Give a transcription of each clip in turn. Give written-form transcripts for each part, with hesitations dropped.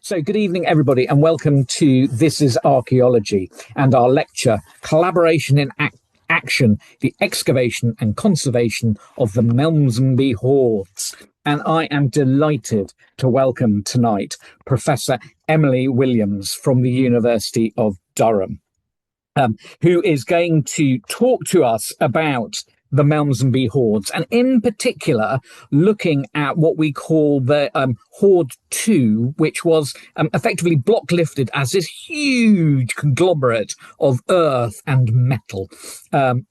So, good evening, everybody, and welcome to This is Archaeology and our lecture, Collaboration in Action, the Excavation and Conservation of the Melsonby Hoards. And I am delighted to welcome tonight Professor Emily Williams from the University of Durham, who is going to talk to us about the Melsonby Hoards, and in particular, looking at what we call the Hoard 2, which was effectively block lifted as this huge conglomerate of earth and metal,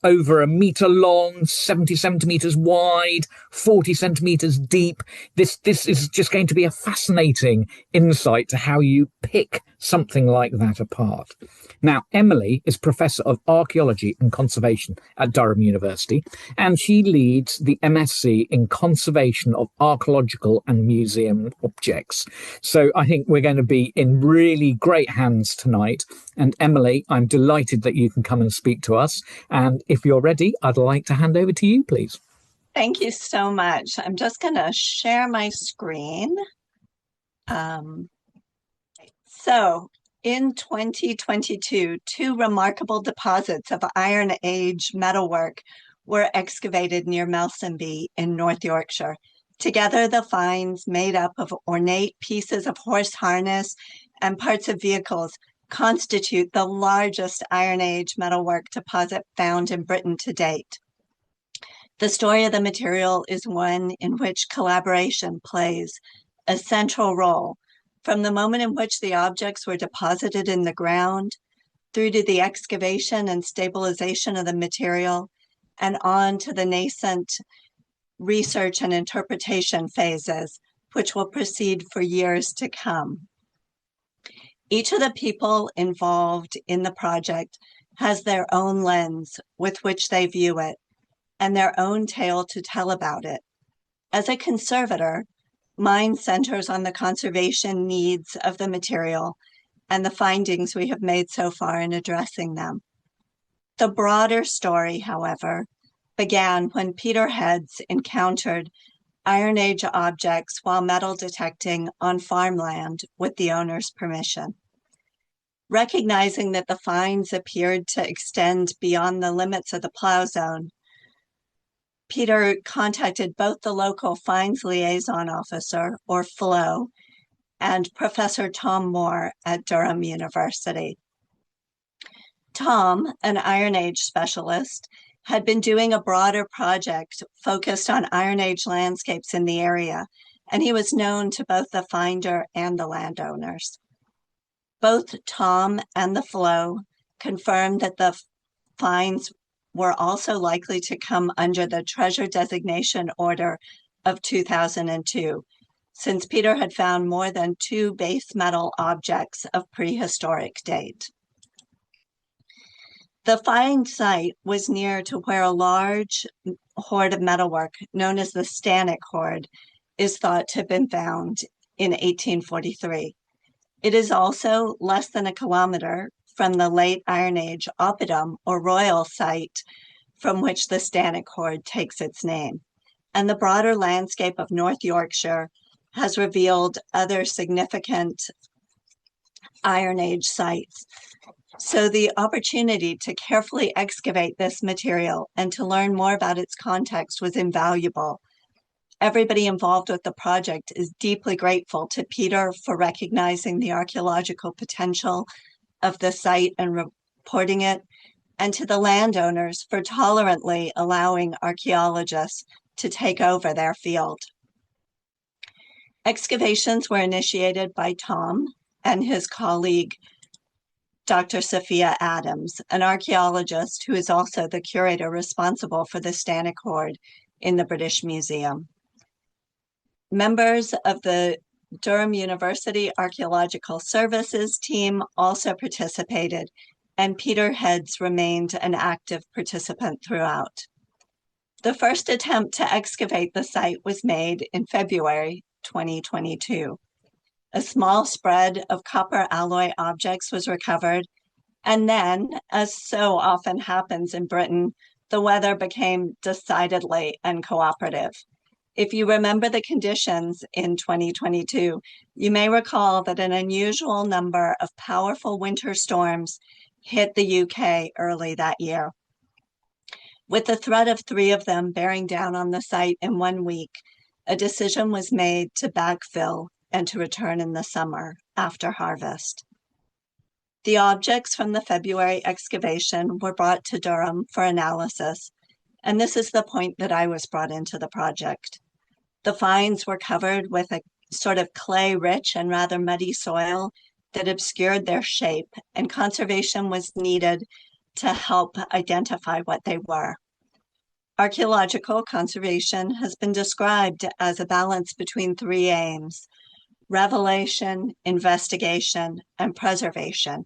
over a metre long, 70 centimetres wide, 40 centimetres deep. This is just going to be a fascinating insight to how you pick something like that apart. Now, Emily is Professor of Archaeology and Conservation at Durham University, and she leads the MSc in Conservation of Archaeological and Museum Objects. So I think we're going to be in really great hands tonight. And Emily, I'm delighted that you can come and speak to us. And if you're ready, I'd like to hand over to you, please. Thank you so much. I'm just going to share my screen. In 2022, two remarkable deposits of Iron Age metalwork were excavated near Melsonby in North Yorkshire. Together, the finds, made up of ornate pieces of horse harness and parts of vehicles, constitute the largest Iron Age metalwork deposit found in Britain to date. The story of the material is one in which collaboration plays a central role, from the moment in which the objects were deposited in the ground, through to the excavation and stabilization of the material, and on to the nascent research and interpretation phases, which will proceed for years to come. Each of the people involved in the project has their own lens with which they view it, and their own tale to tell about it. As a conservator, mine centers on the conservation needs of the material and the findings we have made so far in addressing them. The broader story, however, began when Peter Heads encountered Iron Age objects while metal detecting on farmland with the owner's permission. Recognizing that the finds appeared to extend beyond the limits of the plow zone, Peter contacted both the local Finds Liaison Officer, or FLO, and Professor Tom Moore at Durham University. Tom, an Iron Age specialist, had been doing a broader project focused on Iron Age landscapes in the area, and he was known to both the finder and the landowners. Both Tom and the FLO confirmed that the finds were also likely to come under the Treasure Designation Order of 2002, since Peter had found more than 2 base metal objects of prehistoric date. The find site was near to where a large hoard of metalwork, known as the Stannick Hoard, is thought to have been found in 1843. It is also less than a kilometer from the late Iron Age oppidum or royal site from which the Stannick Hoard takes its name. And the broader landscape of North Yorkshire has revealed other significant Iron Age sites. So the opportunity to carefully excavate this material and to learn more about its context was invaluable. Everybody involved with the project is deeply grateful to Peter for recognizing the archaeological potential of the site and reporting it, and to the landowners for tolerantly allowing archaeologists to take over their field. Excavations were initiated by Tom and his colleague, Dr. Sophia Adams, an archaeologist who is also the curator responsible for the Stannick Hoard in the British Museum. Members of the Durham University Archaeological Services team also participated, and Peter Heads remained an active participant throughout. The first attempt to excavate the site was made in February 2022. A small spread of copper alloy objects was recovered, and then, as so often happens in Britain, the weather became decidedly uncooperative. If you remember the conditions in 2022, you may recall that an unusual number of powerful winter storms hit the UK early that year. With the threat of 3 of them bearing down on the site in 1 week, a decision was made to backfill and to return in the summer after harvest. The objects from the February excavation were brought to Durham for analysis, and this is the point that I was brought into the project. The finds were covered with a sort of clay-rich and rather muddy soil that obscured their shape, and conservation was needed to help identify what they were. Archaeological conservation has been described as a balance between 3 aims: revelation, investigation, and preservation.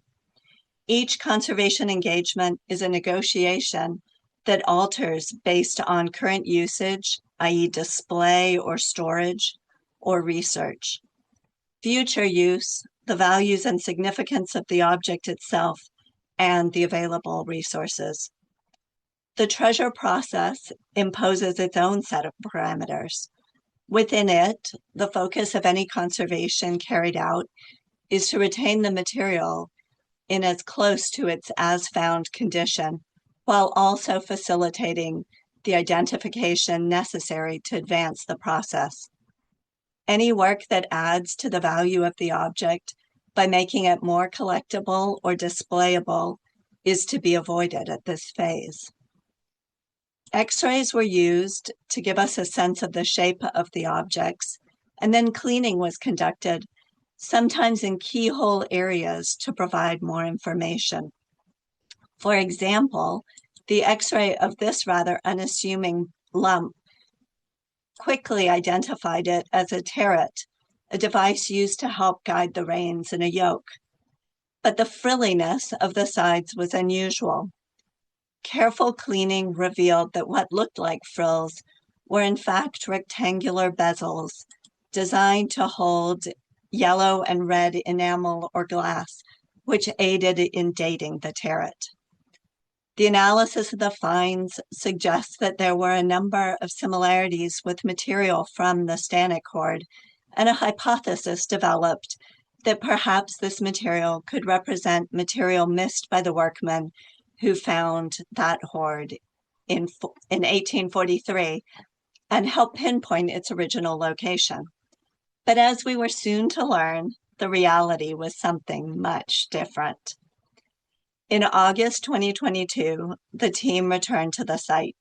Each conservation engagement is a negotiation that alters based on current usage, i.e. display or storage, or research. Future use, the values and significance of the object itself, and the available resources. The treasure process imposes its own set of parameters. Within it, the focus of any conservation carried out is to retain the material in as close to its as-found condition, while also facilitating the identification necessary to advance the process. Any work that adds to the value of the object by making it more collectible or displayable is to be avoided at this phase. X-rays were used to give us a sense of the shape of the objects, and then cleaning was conducted, sometimes in keyhole areas, to provide more information. For example, the X-ray of this rather unassuming lump quickly identified it as a terret, a device used to help guide the reins in a yoke. But the frilliness of the sides was unusual. Careful cleaning revealed that what looked like frills were in fact rectangular bezels designed to hold yellow and red enamel or glass, which aided in dating the terret. The analysis of the finds suggests that there were a number of similarities with material from the Stannic hoard, and a hypothesis developed that perhaps this material could represent material missed by the workmen who found that hoard in 1843 and help pinpoint its original location. But as we were soon to learn, the reality was something much different. In August 2022, the team returned to the site.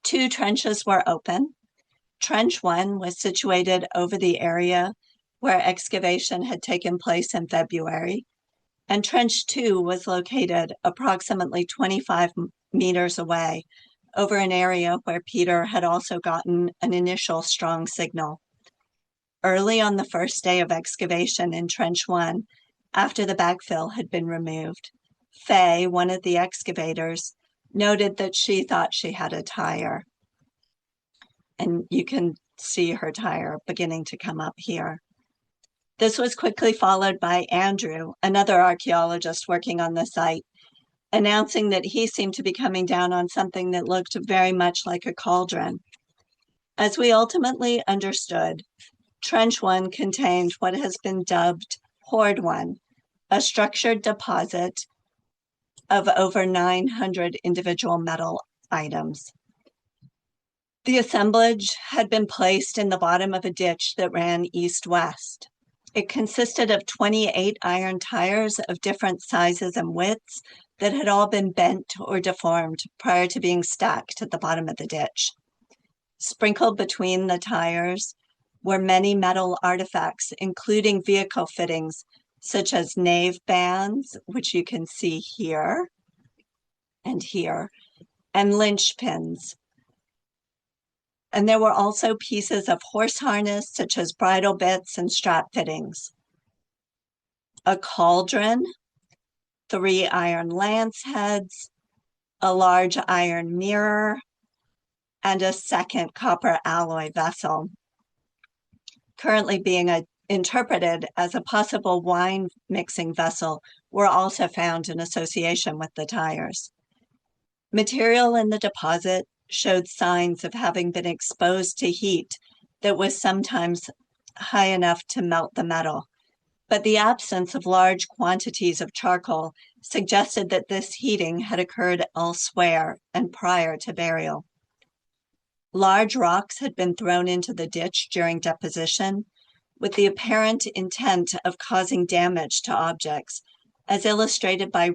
2 trenches were open. Trench 1 was situated over the area where excavation had taken place in February, and Trench 2 was located approximately 25 meters away over an area where Peter had also gotten an initial strong signal. Early on the first day of excavation in Trench 1, after the backfill had been removed, Faye, one of the excavators, noted that she thought she had a tire. And you can see her tire beginning to come up here. This was quickly followed by Andrew, another archaeologist working on the site, announcing that he seemed to be coming down on something that looked very much like a cauldron. As we ultimately understood, Trench 1 contained what has been dubbed Hoard 1, a structured deposit of over 900 individual metal items. The assemblage had been placed in the bottom of a ditch that ran east-west. It consisted of 28 iron tires of different sizes and widths that had all been bent or deformed prior to being stacked at the bottom of the ditch. Sprinkled between the tires were many metal artifacts, including vehicle fittings, such as nave bands, which you can see here and here, and linchpins. And there were also pieces of horse harness, such as bridle bits and strap fittings. A cauldron, 3 iron lance heads, a large iron mirror, and a second copper alloy vessel, currently being interpreted as a possible wine mixing vessel, were also found in association with the tires. Material in the deposit showed signs of having been exposed to heat that was sometimes high enough to melt the metal. But the absence of large quantities of charcoal suggested that this heating had occurred elsewhere and prior to burial. Large rocks had been thrown into the ditch during deposition, with the apparent intent of causing damage to objects, as illustrated by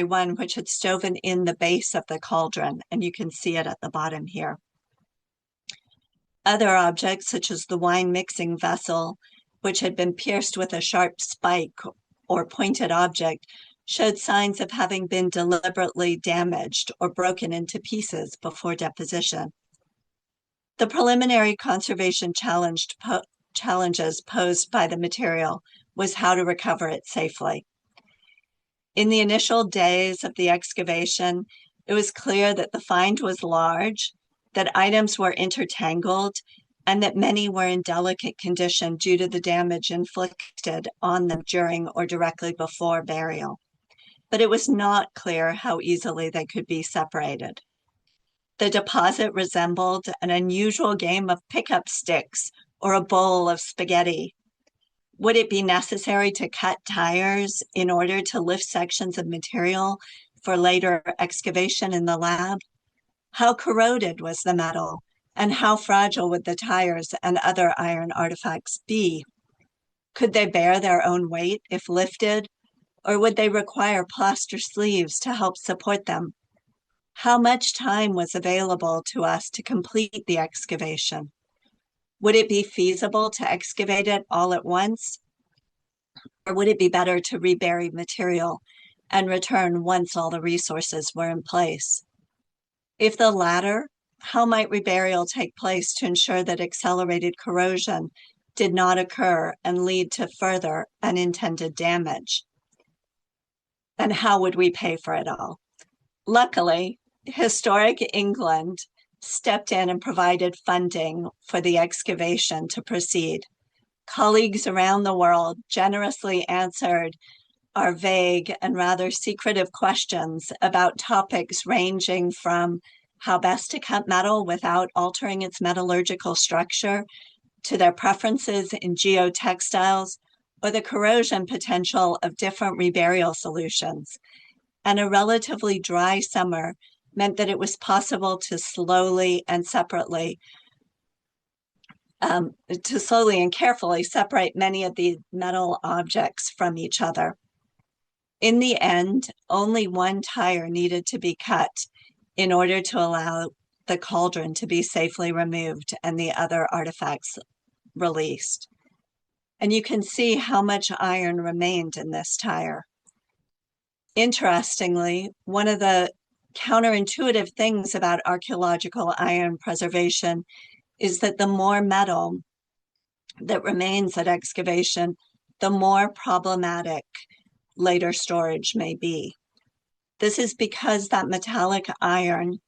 one which had stoven in the base of the cauldron, and you can see it at the bottom here. Other objects, such as the wine mixing vessel, which had been pierced with a sharp spike or pointed object, showed signs of having been deliberately damaged or broken into pieces before deposition. The preliminary conservation challenges posed by the material was how to recover it safely. In the initial days of the excavation, it was clear that the find was large, that items were intertangled, and that many were in delicate condition due to the damage inflicted on them during or directly before burial. But it was not clear how easily they could be separated. The deposit resembled an unusual game of pickup sticks or a bowl of spaghetti. Would it be necessary to cut tires in order to lift sections of material for later excavation in the lab? How corroded was the metal, and how fragile would the tires and other iron artifacts be? Could they bear their own weight if lifted, or would they require plaster sleeves to help support them? How much time was available to us to complete the excavation? Would it be feasible to excavate it all at once? Or would it be better to rebury material and return once all the resources were in place? If the latter, how might reburial take place to ensure that accelerated corrosion did not occur and lead to further unintended damage? And how would we pay for it all? Luckily, Historic England stepped in and provided funding for the excavation to proceed. Colleagues around the world generously answered our vague and rather secretive questions about topics ranging from how best to cut metal without altering its metallurgical structure, to their preferences in geotextiles, or the corrosion potential of different reburial solutions. And a relatively dry summer meant that it was possible to slowly and carefully separate many of the metal objects from each other. In the end, only one tire needed to be cut in order to allow the cauldron to be safely removed and the other artifacts released. And you can see how much iron remained in this tire. Interestingly, one of the counterintuitive things about archaeological iron preservation is that the more metal that remains at excavation, the more problematic later storage may be. This is because that metallic iron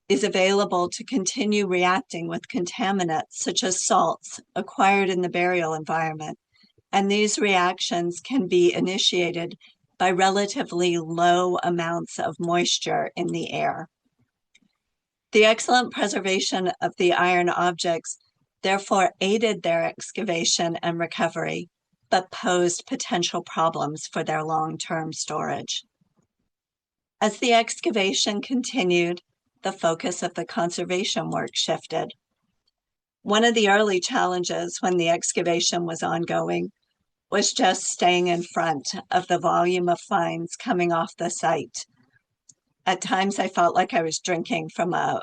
is available to continue reacting with contaminants such as salts acquired in the burial environment, and these reactions can be initiated by relatively low amounts of moisture in the air. The excellent preservation of the iron objects therefore aided their excavation and recovery, but posed potential problems for their long-term storage. As the excavation continued, the focus of the conservation work shifted. One of the early challenges when the excavation was ongoing was just staying in front of the volume of finds coming off the site. At times I felt like I was drinking from a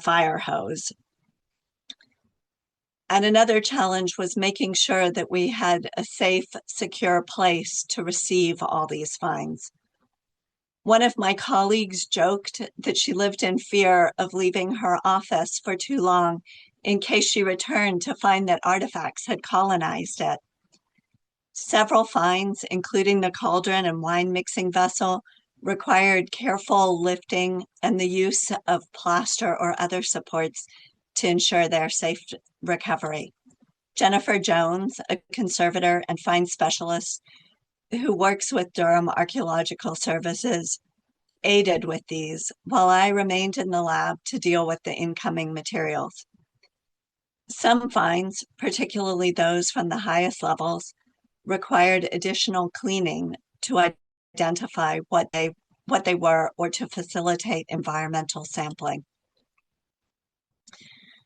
fire hose. And another challenge was making sure that we had a safe, secure place to receive all these finds. One of my colleagues joked that she lived in fear of leaving her office for too long in case she returned to find that artifacts had colonized it. Several finds, including the cauldron and wine mixing vessel, required careful lifting and the use of plaster or other supports to ensure their safe recovery. Jennifer Jones, a conservator and find specialist who works with Durham Archaeological Services, aided with these while I remained in the lab to deal with the incoming materials. Some finds, particularly those from the highest levels, required additional cleaning to identify what they were or to facilitate environmental sampling.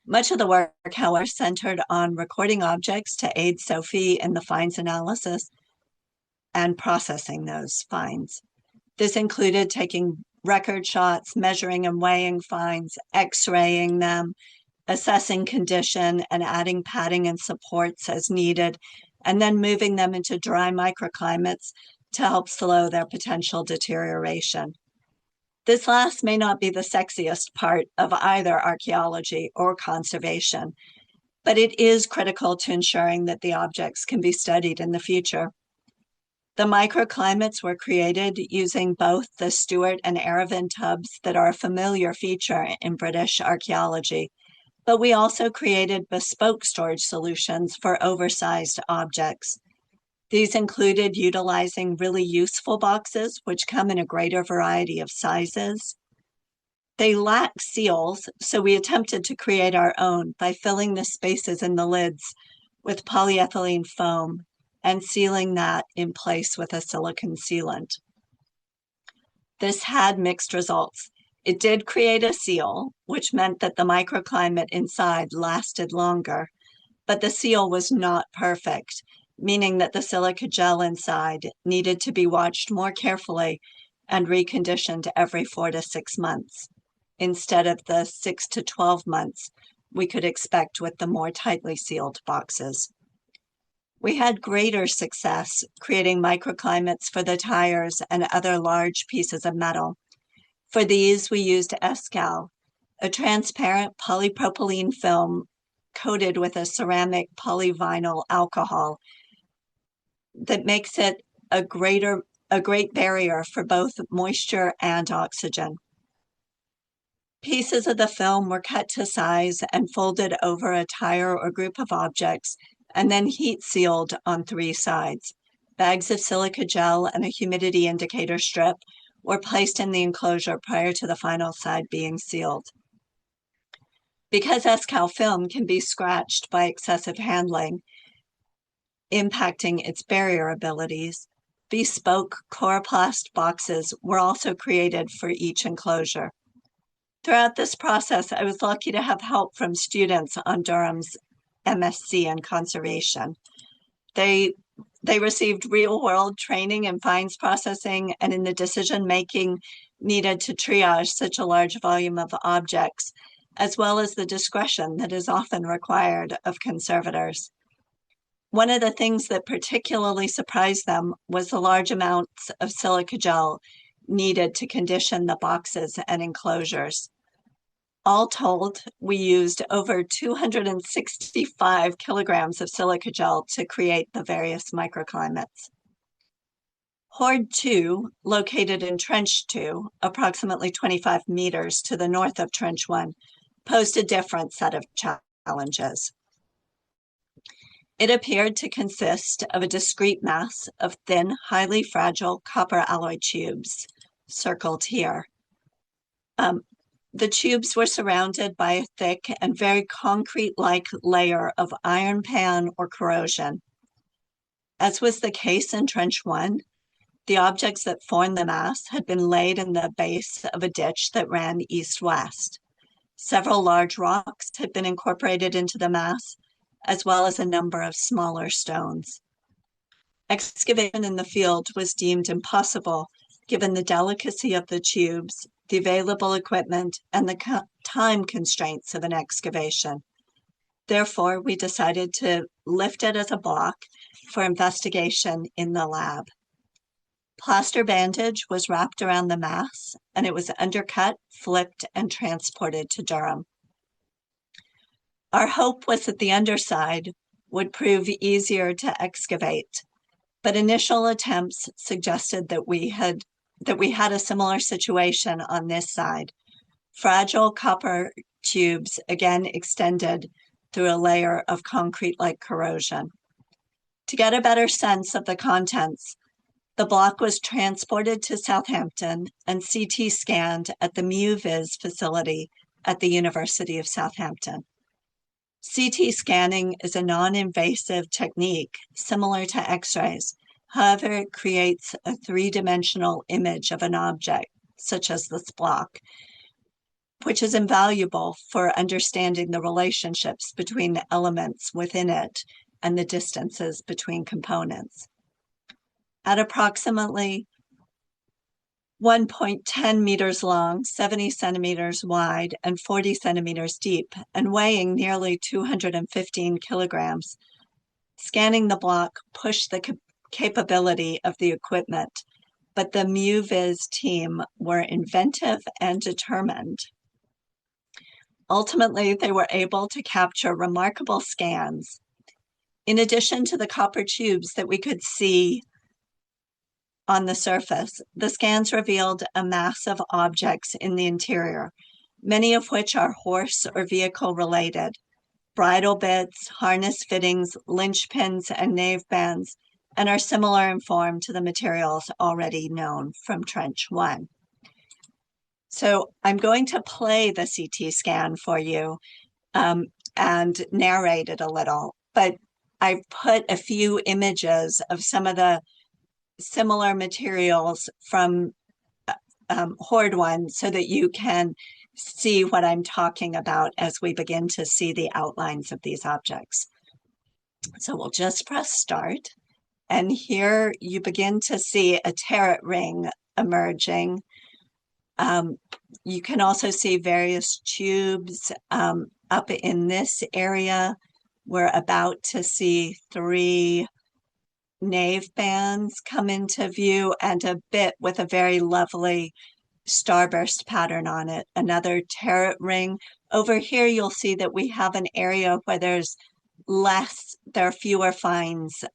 Much of the work, however, centered on recording objects to aid Sophie in the finds analysis and processing those finds. This included taking record shots, measuring and weighing finds, x-raying them, assessing condition, and adding padding and supports as needed, and then moving them into dry microclimates to help slow their potential deterioration. This last may not be the sexiest part of either archaeology or conservation, but it is critical to ensuring that the objects can be studied in the future. The microclimates were created using both the Stewart and Aravan tubs that are a familiar feature in British archaeology, but we also created bespoke storage solutions for oversized objects. These included utilizing really useful boxes, which come in a greater variety of sizes. They lack seals, so we attempted to create our own by filling the spaces in the lids with polyethylene foam and sealing that in place with a silicone sealant. This had mixed results. It did create a seal, which meant that the microclimate inside lasted longer, but the seal was not perfect, meaning that the silica gel inside needed to be watched more carefully and reconditioned every 4 to 6 months, instead of the 6 to 12 months we could expect with the more tightly sealed boxes. We had greater success creating microclimates for the tires and other large pieces of metal. For these, we used Escal, a transparent polypropylene film coated with a ceramic polyvinyl alcohol that makes it a great barrier for both moisture and oxygen. Pieces of the film were cut to size and folded over a tire or group of objects, and then heat sealed on 3 sides. Bags of silica gel and a humidity indicator strip were placed in the enclosure prior to the final side being sealed. Because Escal film can be scratched by excessive handling, impacting its barrier abilities, bespoke coroplast boxes were also created for each enclosure. Throughout this process, I was lucky to have help from students on Durham's MSc in conservation. They received real-world training in finds processing and in the decision-making needed to triage such a large volume of objects, as well as the discretion that is often required of conservators. One of the things that particularly surprised them was the large amounts of silica gel needed to condition the boxes and enclosures. All told, we used over 265 kilograms of silica gel to create the various microclimates. Hoard 2, located in Trench 2, approximately 25 meters to the north of Trench 1, posed a different set of challenges. It appeared to consist of a discrete mass of thin, highly fragile copper alloy tubes, circled here. The tubes were surrounded by a thick and very concrete-like layer of iron pan or corrosion. As was the case in Trench 1, the objects that formed the mass had been laid in the base of a ditch that ran east-west. Several large rocks had been incorporated into the mass, as well as a number of smaller stones. Excavation in the field was deemed impossible given the delicacy of the tubes, the available equipment, and the time constraints of an excavation. Therefore, we decided to lift it as a block for investigation in the lab. Plaster bandage was wrapped around the mass, and it was undercut, flipped, and transported to Durham. Our hope was that the underside would prove easier to excavate, but initial attempts suggested that we had a similar situation on this side. Fragile copper tubes again extended through a layer of concrete-like corrosion. To get a better sense of the contents, The block was transported to Southampton and CT scanned at the MUVIS facility at the University of Southampton. CT scanning is a non-invasive technique similar to X-rays. However, it creates a three-dimensional image of an object, such as this block, which is invaluable for understanding the relationships between the elements within it and the distances between components. At approximately 1.10 meters long, 70 centimeters wide, and 40 centimeters deep, and weighing nearly 215 kilograms, scanning the block pushed the capability of the equipment, but the MUVIS team were inventive and determined. Ultimately, they were able to capture remarkable scans. In addition to the copper tubes that we could see on the surface, the scans revealed a mass of objects in the interior, many of which are horse or vehicle related. Bridle bits, harness fittings, linchpins, and nave bands, and are similar in form to the materials already known from Trench 1. So I'm going to play the CT scan for you and narrate it a little, but I've put a few images of some of the similar materials from Hoard 1 so that you can see what I'm talking about as we begin to see the outlines of these objects. So we'll just press start. And here you begin to see a turret ring emerging. You can also see various tubes up in this area. We're about to see 3 nave bands come into view and a bit with a very lovely starburst pattern on it, another turret ring. Over here, you'll see that we have an area where there are fewer finds.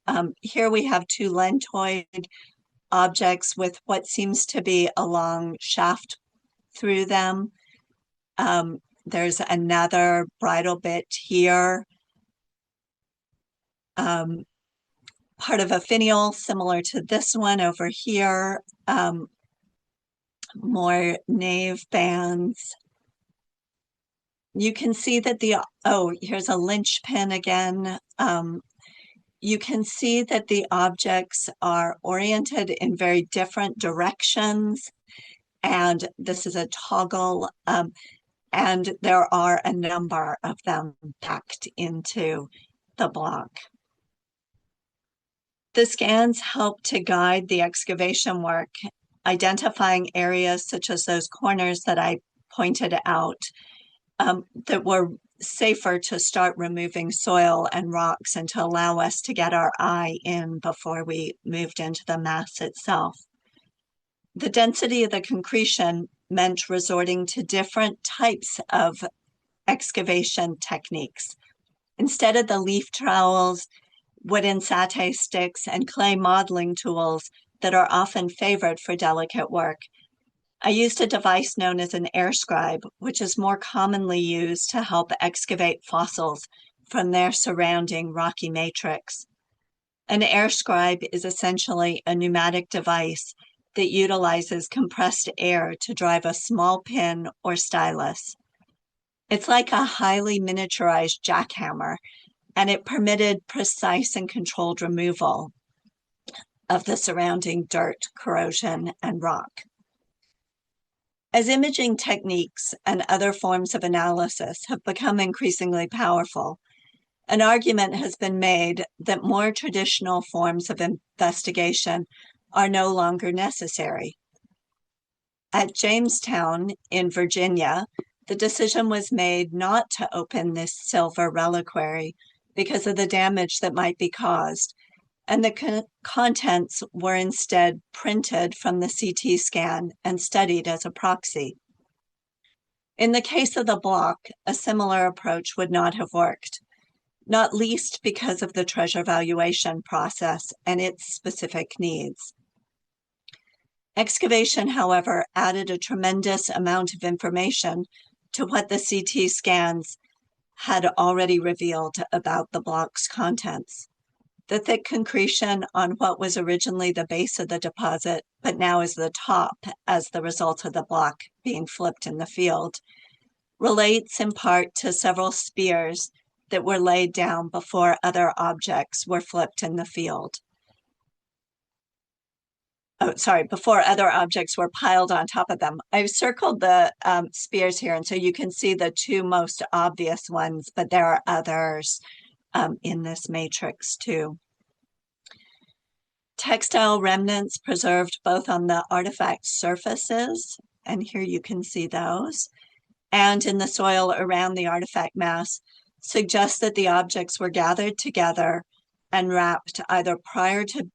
Here we have 2 lentoid objects with what seems to be a long shaft through them. There's another bridle bit here. Part of a finial similar to this one over here. More nave bands. You can see that here's a linchpin again. You can see that the objects are oriented in very different directions, and this is a toggle, and there are a number of them packed into the block. The scans help to guide the excavation work, identifying areas such as those corners that I pointed out that were safer to start removing soil and rocks and to allow us to get our eye in before we moved into the mass itself. The density of the concretion meant resorting to different types of excavation techniques. Instead of the leaf trowels, wooden satay sticks, and clay modeling tools that are often favored for delicate work, I used a device known as an air scribe, which is more commonly used to help excavate fossils from their surrounding rocky matrix. An air scribe is essentially a pneumatic device that utilizes compressed air to drive a small pin or stylus. It's like a highly miniaturized jackhammer, and it permitted precise and controlled removal of the surrounding dirt, corrosion, and rock. As imaging techniques and other forms of analysis have become increasingly powerful, an argument has been made that more traditional forms of investigation are no longer necessary. At Jamestown in Virginia, the decision was made not to open this silver reliquary because of the damage that might be caused, and the contents were instead printed from the CT scan and studied as a proxy. In the case of the block, a similar approach would not have worked, not least because of the treasure valuation process and its specific needs. Excavation, however, added a tremendous amount of information to what the CT scans had already revealed about the block's contents. The thick concretion on what was originally the base of the deposit, but now is the top as the result of the block being flipped in the field, relates in part to several spears that were laid down before other objects were flipped in the field. Before other objects were piled on top of them. I've circled the spears here, and so you can see the two most obvious ones, but there are others in this matrix too. Textile remnants preserved both on the artifact surfaces, and here you can see those, and in the soil around the artifact mass, suggest that the objects were gathered together and wrapped either prior to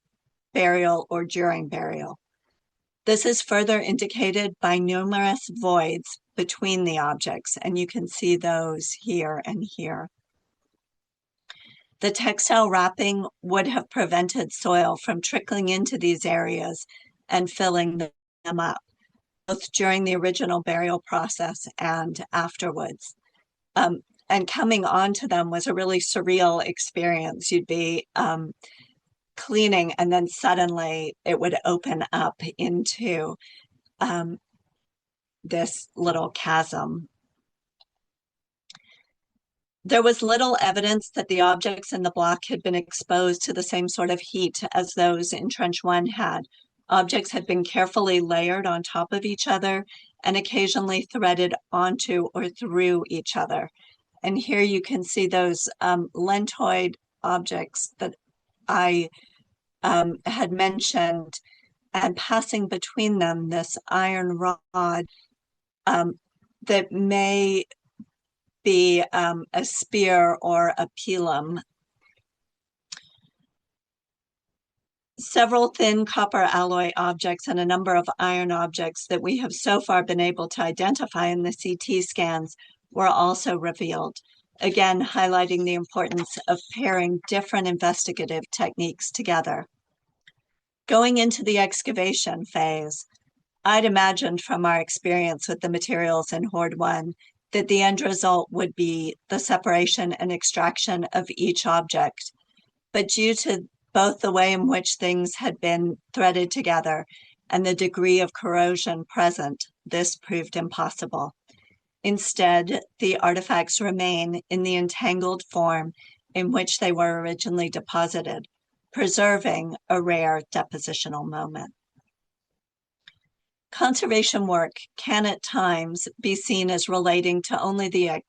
burial or during burial. This is further indicated by numerous voids between the objects, and you can see those here and here. The textile wrapping would have prevented soil from trickling into these areas and filling them up, both during the original burial process and afterwards. And coming onto them was a really surreal experience. You'd be cleaning, and then suddenly it would open up into this little chasm. There was little evidence that the objects in the block had been exposed to the same sort of heat as those in Trench 1 had. Objects had been carefully layered on top of each other and occasionally threaded onto or through each other. And here you can see those lentoid objects that I had mentioned, and passing between them this iron rod that may be a spear or a pilum. Several thin copper alloy objects and a number of iron objects that we have so far been able to identify in the CT scans were also revealed, again highlighting the importance of pairing different investigative techniques together. Going into the excavation phase, I'd imagined from our experience with the materials in Hoard 1 that the end result would be the separation and extraction of each object. But due to both the way in which things had been threaded together and the degree of corrosion present, this proved impossible. Instead, the artifacts remain in the entangled form in which they were originally deposited, preserving a rare depositional moment. Conservation work can at times be seen as relating to only the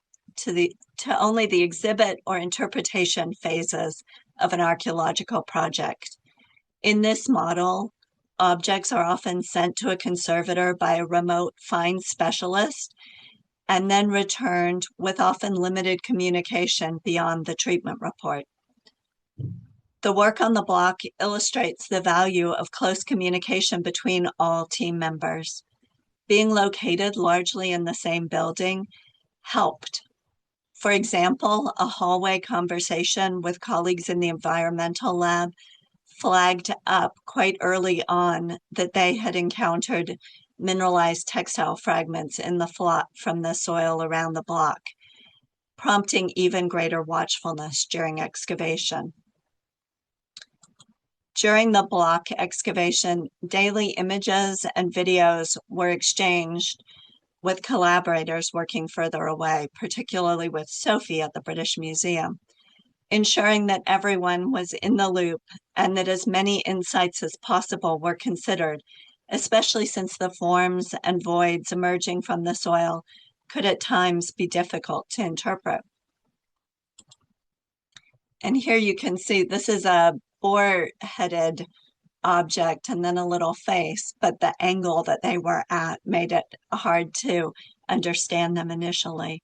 exhibit or interpretation phases of an archaeological project. In this model, objects are often sent to a conservator by a remote find specialist and then returned with often limited communication beyond the treatment report. The work on the block illustrates the value of close communication between all team members. Being located largely in the same building helped. For example, a hallway conversation with colleagues in the environmental lab flagged up quite early on that they had encountered mineralized textile fragments in the flot from the soil around the block, prompting even greater watchfulness during excavation. During the block excavation, daily images and videos were exchanged with collaborators working further away, particularly with Sophie at the British Museum, ensuring that everyone was in the loop and that as many insights as possible were considered, especially since the forms and voids emerging from the soil could at times be difficult to interpret. And here you can see this is a boar-headed object and then a little face, but the angle that they were at made it hard to understand them initially.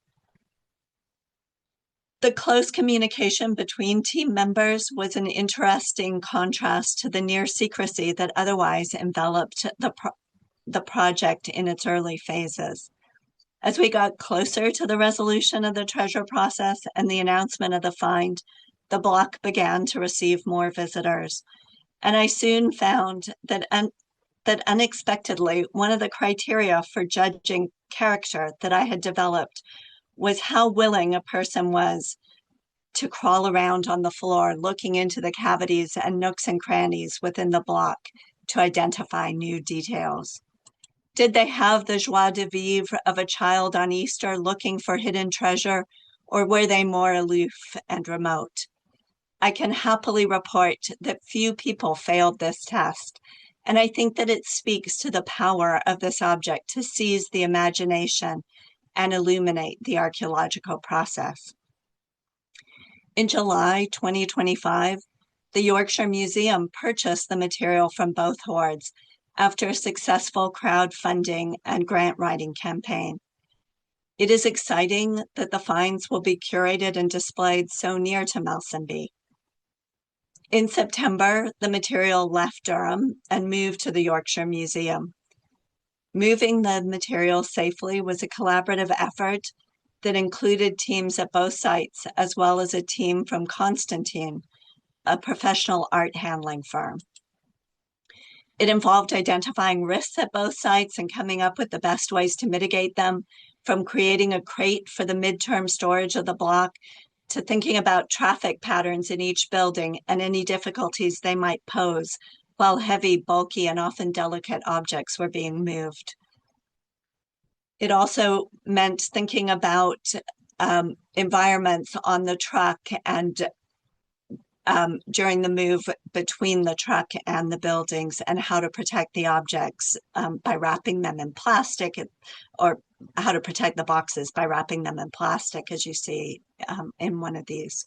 The close communication between team members was an interesting contrast to the near secrecy that otherwise enveloped the project in its early phases. As we got closer to the resolution of the treasure process and the announcement of the find, the block began to receive more visitors. And I soon found that unexpectedly, one of the criteria for judging character that I had developed was how willing a person was to crawl around on the floor, looking into the cavities and nooks and crannies within the block to identify new details? Did they have the joie de vivre of a child on Easter looking for hidden treasure, or were they more aloof and remote? I can happily report that few people failed this test, and I think that it speaks to the power of this object to seize the imagination and illuminate the archaeological process. In July 2025, the Yorkshire Museum purchased the material from both hoards after a successful crowdfunding and grant writing campaign. It is exciting that the finds will be curated and displayed so near to Melsonby. In September, the material left Durham and moved to the Yorkshire Museum. Moving the material safely was a collaborative effort that included teams at both sites, as well as a team from Constantine, a professional art handling firm. It involved identifying risks at both sites and coming up with the best ways to mitigate them, from creating a crate for the midterm storage of the block to thinking about traffic patterns in each building and any difficulties they might pose while heavy, bulky, and often delicate objects were being moved. It also meant thinking about environments on the truck and during the move between the truck and the buildings, and how to protect the objects by wrapping them in plastic, or how to protect the boxes by wrapping them in plastic, as you see in one of these.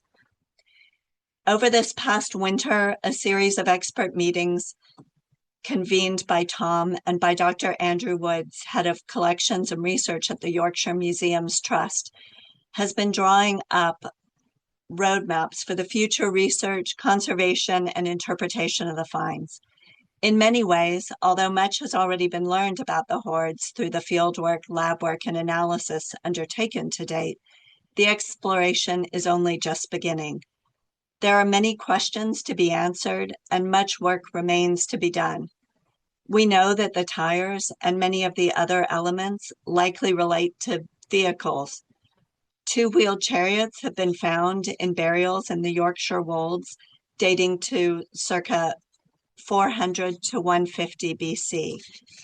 Over this past winter, a series of expert meetings convened by Tom and by Dr. Andrew Woods, head of collections and research at the Yorkshire Museums Trust, has been drawing up roadmaps for the future research, conservation, and interpretation of the finds. In many ways, although much has already been learned about the hoards through the fieldwork, lab work, and analysis undertaken to date, the exploration is only just beginning. There are many questions to be answered, and much work remains to be done. We know that the tires and many of the other elements likely relate to vehicles. Two-wheeled chariots have been found in burials in the Yorkshire Wolds dating to circa 400 to 150 BC.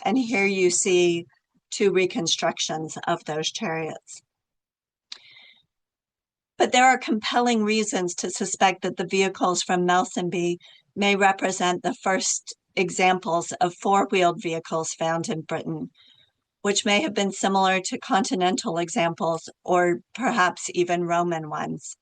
And here you see two reconstructions of those chariots. But there are compelling reasons to suspect that the vehicles from Melsonby may represent the first examples of four-wheeled vehicles found in Britain, which may have been similar to continental examples or perhaps even Roman ones.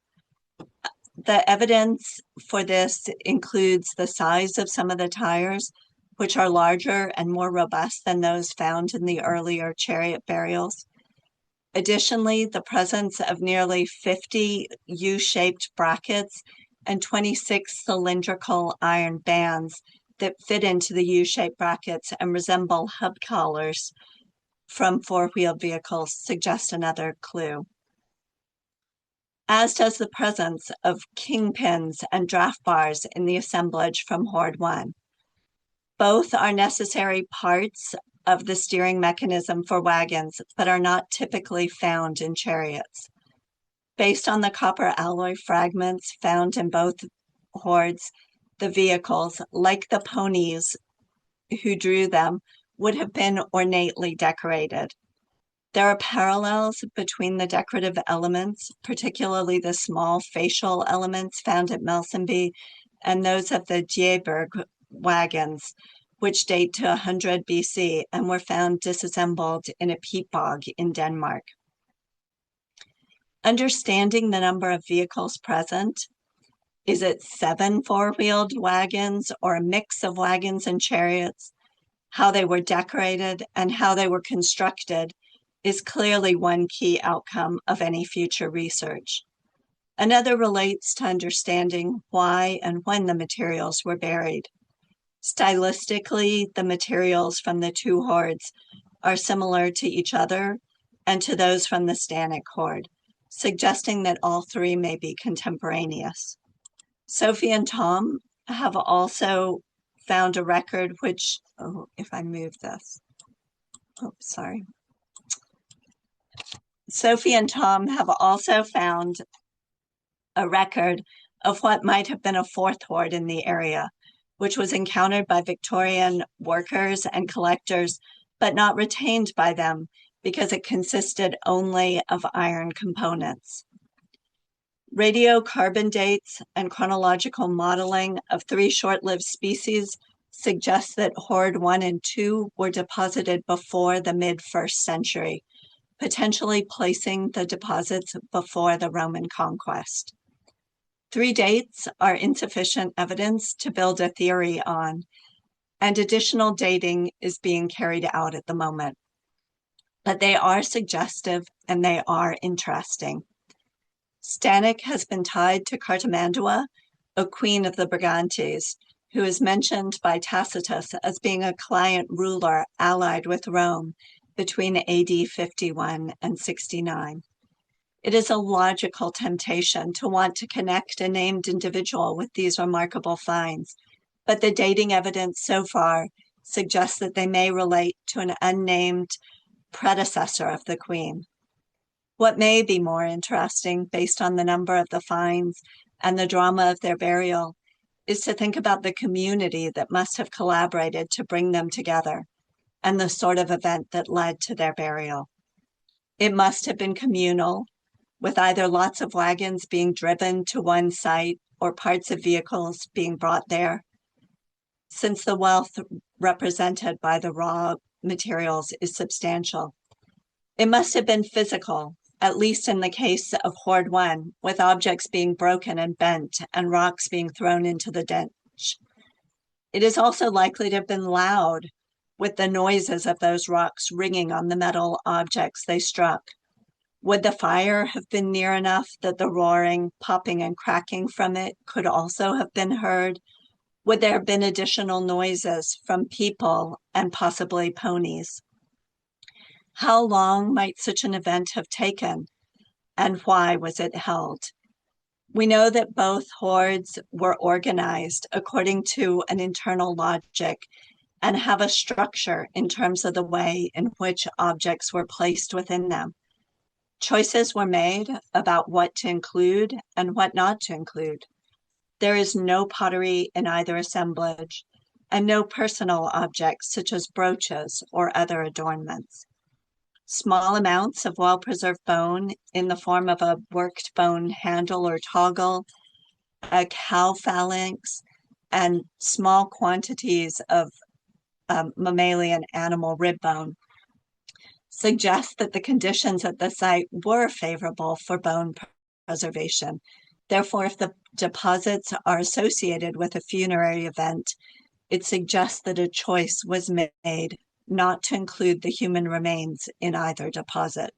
The evidence for this includes the size of some of the tires, which are larger and more robust than those found in the earlier chariot burials. Additionally, the presence of nearly 50 U-shaped brackets and 26 cylindrical iron bands that fit into the U-shaped brackets and resemble hub collars from four-wheeled vehicles suggest another clue, as does the presence of kingpins and draft bars in the assemblage from Hoard 1. Both are necessary parts of the steering mechanism for wagons, but are not typically found in chariots. Based on the copper alloy fragments found in both hoards, the vehicles, like the ponies who drew them, would have been ornately decorated. There are parallels between the decorative elements, particularly the small facial elements found at Melsonby, and those of the Djeberg wagons, which date to 100 BC and were found disassembled in a peat bog in Denmark. Understanding the number of vehicles present, is it 7 four-wheeled wagons or a mix of wagons and chariots? How they were decorated and how they were constructed is clearly one key outcome of any future research. Another relates to understanding why and when the materials were buried. Stylistically, the materials from the two hoards are similar to each other and to those from the Stanek hoard, suggesting that all three may be contemporaneous. Sophie and Tom have also found a record which, if I move this, Sophie and Tom have also found a record of what might have been a fourth hoard in the area, which was encountered by Victorian workers and collectors, but not retained by them because it consisted only of iron components. Radiocarbon dates and chronological modeling of 3 short-lived species suggests that Hoard 1 and 2 were deposited before the mid-1st century, potentially placing the deposits before the Roman conquest. 3 dates are insufficient evidence to build a theory on, and additional dating is being carried out at the moment. But they are suggestive and they are interesting. Stanek has been tied to Cartimandua, a queen of the Brigantes, who is mentioned by Tacitus as being a client ruler allied with Rome between AD 51 and 69. It is a logical temptation to want to connect a named individual with these remarkable finds, but the dating evidence so far suggests that they may relate to an unnamed predecessor of the queen. What may be more interesting, based on the number of the finds and the drama of their burial, is to think about the community that must have collaborated to bring them together and the sort of event that led to their burial. It must have been communal, with either lots of wagons being driven to one site or parts of vehicles being brought there, since the wealth represented by the raw materials is substantial. It must have been physical, at least in the case of Hoard 1, with objects being broken and bent and rocks being thrown into the ditch. It is also likely to have been loud, with the noises of those rocks ringing on the metal objects they struck. Would the fire have been near enough that the roaring, popping, and cracking from it could also have been heard? Would there have been additional noises from people and possibly ponies? How long might such an event have taken, and why was it held? We know that both hoards were organized according to an internal logic and have a structure in terms of the way in which objects were placed within them. Choices were made about what to include and what not to include. There is no pottery in either assemblage, and no personal objects such as brooches or other adornments. Small amounts of well-preserved bone in the form of a worked bone handle or toggle, a cow phalanx, and small quantities of mammalian animal rib bone suggest that the conditions at the site were favorable for bone preservation. Therefore, if the deposits are associated with a funerary event, it suggests that a choice was made not to include the human remains in either deposit.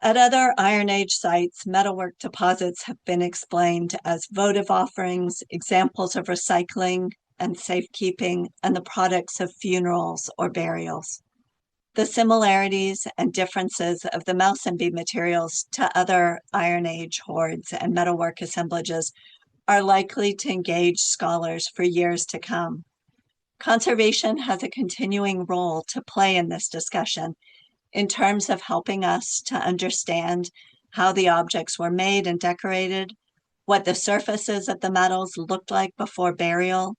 At other Iron Age sites, metalwork deposits have been explained as votive offerings, examples of recycling and safekeeping, and the products of funerals or burials. The similarities and differences of the Melsonby materials to other Iron Age hoards and metalwork assemblages are likely to engage scholars for years to come. Conservation has a continuing role to play in this discussion in terms of helping us to understand how the objects were made and decorated, what the surfaces of the metals looked like before burial,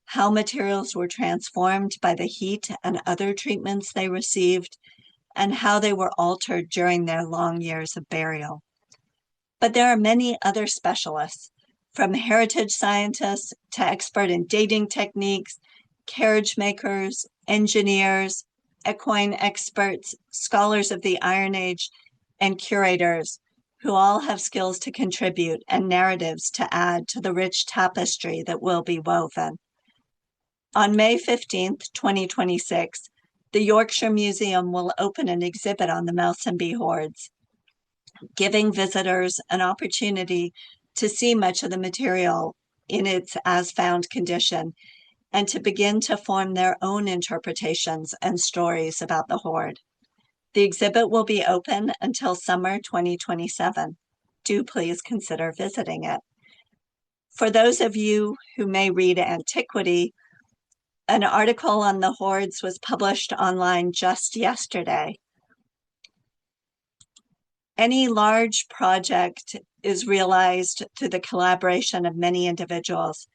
how materials were transformed by the heat and other treatments they received, and how they were altered during their long years of burial. But there are many other specialists, from heritage scientists to expert in dating techniques, carriage makers, engineers, equine experts, scholars of the Iron Age, and curators, who all have skills to contribute and narratives to add to the rich tapestry that will be woven. On May 15th, 2026, the Yorkshire Museum will open an exhibit on the Melsonby Hoards, giving visitors an opportunity to see much of the material in its as-found condition and to begin to form their own interpretations and stories about the hoard. The exhibit will be open until summer 2027. Do please consider visiting it. For those of you who may read antiquity, an article on the hoards was published online just yesterday. any large project is realized through the collaboration of many individuals.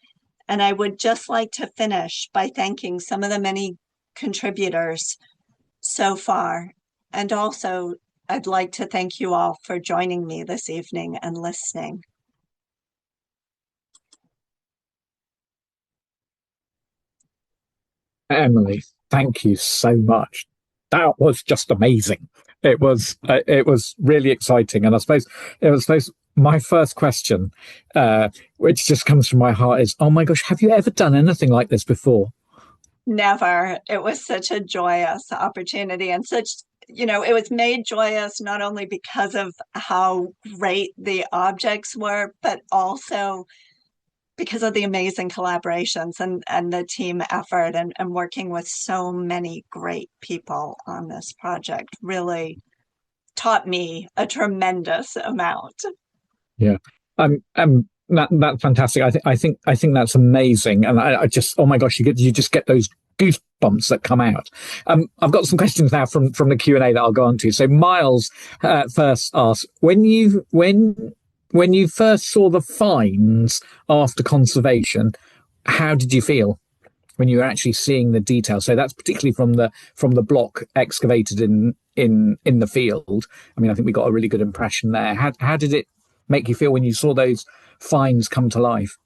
And I would just like to finish by thanking some of the many contributors so far. And also, I'd like to thank you all for joining me this evening and listening. Emily, thank you so much. That was just amazing. It was really exciting, and I suppose my first question, which just comes from my heart, is, oh my gosh, have you ever done anything like this before? Never. It was such a joyous opportunity and such, it was made joyous not only because of how great the objects were, but also because of the amazing collaborations and the team effort and working with so many great people on this project really taught me a tremendous amount. Yeah. That's fantastic. I think that's amazing, and I just, oh my gosh, you just get those goosebumps that come out. I've got some questions now from the Q&A that I'll go on to. So Miles first asks, when you first saw the finds after conservation, how did you feel when you were actually seeing the detail? So that's particularly from the block excavated in the field. I mean, I think we got a really good impression there. How did it make you feel when you saw those finds come to life?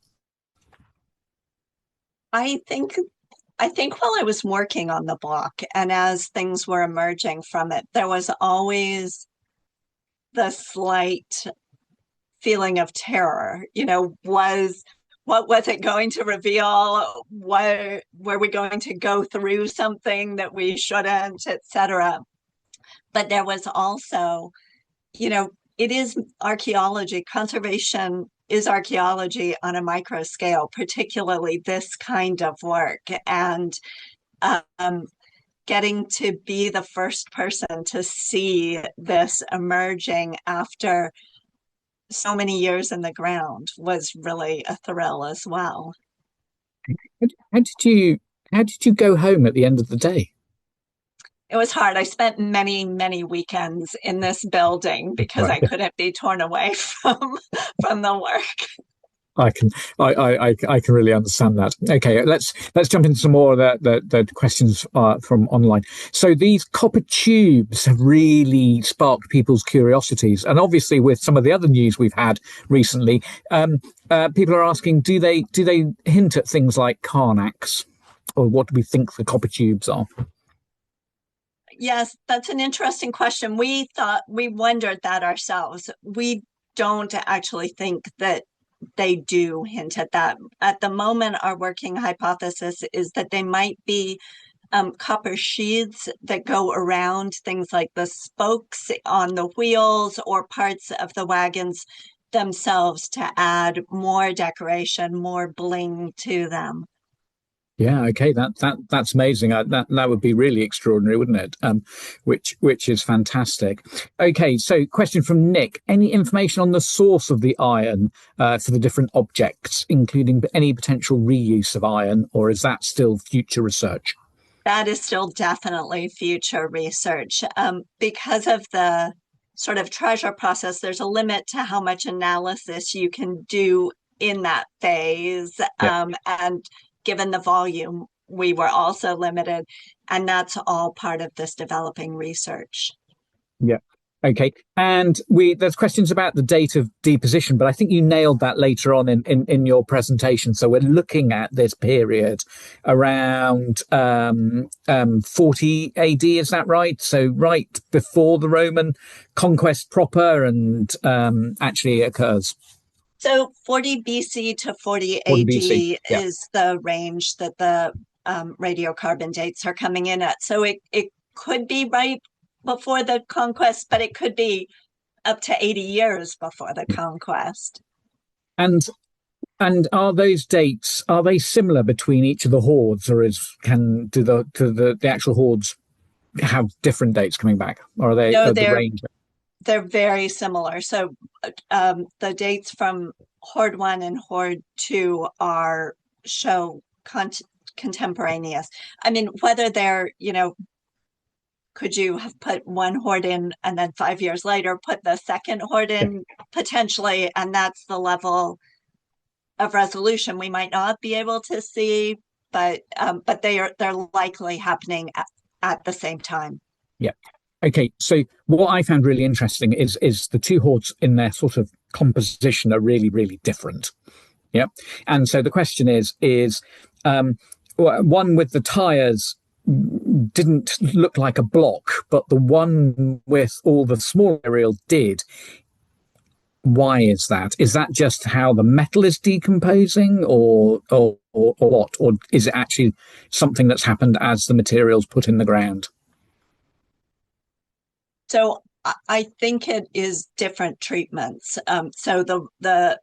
I think I think while I was working on the block and as things were emerging from it, there was always the slight feeling of terror. What was it going to reveal? What were we going to go through something that we shouldn't, etc. But there was also, it is archaeology. Conservation is archaeology on a micro scale, particularly this kind of work. And um, getting to be the first person to see this emerging after so many years in the ground was really a thrill as well. How did you how did you go home at the end of the day? It was hard. I spent many, many weekends in this building because I Right. couldn't be torn away from the work. I can I can really understand that. Okay, let's jump into some more of the questions from online. So these copper tubes have really sparked people's curiosities, and obviously with some of the other news we've had recently, people are asking, do they hint at things like Carnacs, or what do we think the copper tubes are? Yes, that's an interesting question. We wondered that ourselves. We don't actually think that they do hint at that. At the moment, our working hypothesis is that they might be copper sheaths that go around things like the spokes on the wheels or parts of the wagons themselves to add more decoration, more bling to them. Yeah, okay, that's amazing. That would be really extraordinary, wouldn't it? Which is fantastic. Okay, so question from Nick: any information on the source of the iron for the different objects, including any potential reuse of iron, or is that still future research? That is still definitely future research. Because of the sort of treasure process, there's a limit to how much analysis you can do in that phase. Yeah. And given the volume, we were also limited. And that's all part of this developing research. Yeah. Okay. And there's questions about the date of deposition, but I think you nailed that later on in your presentation. So we're looking at this period around 40 AD, is that right? So right before the Roman conquest proper and actually occurs. So 40 BC to 40 40 BC. AD Yeah. is the range that the radiocarbon dates are coming in at. So it could be right before the conquest, but it could be up to 80 years before the conquest. And and are those dates, are they similar between each of the hordes, or is can do the actual hordes have different dates coming back, or are they No, the range? they're very similar. So the dates from Horde 1 and Horde 2 are show contemporaneous. I mean, whether they're, could you have put one hoard in and then 5 years later put the second hoard in? Potentially, and that's the level of resolution we might not be able to see, but they're likely happening at the same time. Yeah. Okay. So what I found really interesting is the two hoards in their sort of composition are really, really different. Yeah. And so the question is one with the tires didn't look like a block, but the one with all the small material did. Why is that? Is that just how the metal is decomposing, or what? Or is it actually something that's happened as the material's put in the ground? So I think it is different treatments. So the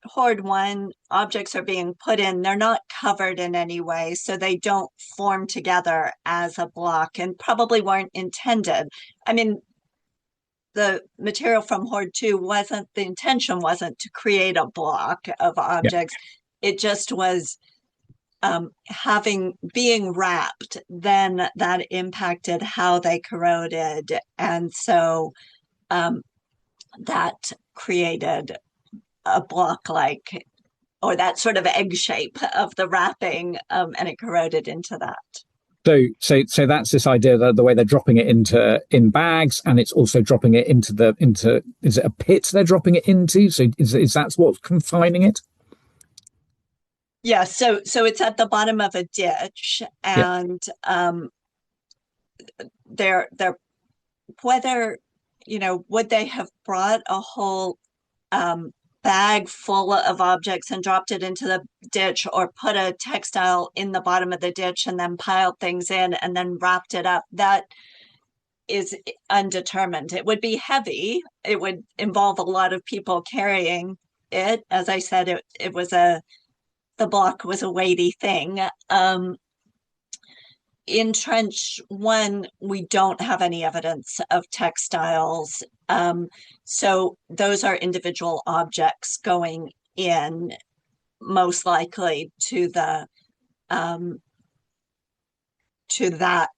Hoard 1 objects are being put in, they're not covered in any way, so they don't form together as a block and probably weren't intended. I mean, the material from Hoard 2 the intention wasn't to create a block of objects. Yeah. It just was being wrapped, then that impacted how they corroded. And so that created a block-like, or that sort of egg shape of the wrapping, and it corroded into that. So that's this idea that the way they're dropping it in bags, and it's also dropping it into is it a pit they're dropping it into? So is that what's confining it? Yeah. So it's at the bottom of a ditch, and they're whether would they have brought a whole bag full of objects and dropped it into the ditch, or put a textile in the bottom of the ditch and then piled things in and then wrapped it up? That is undetermined. It would be heavy. It would involve a lot of people carrying it. As I said, the block was a weighty thing. In Trench 1, we don't have any evidence of textiles. So those are individual objects going in, most likely to that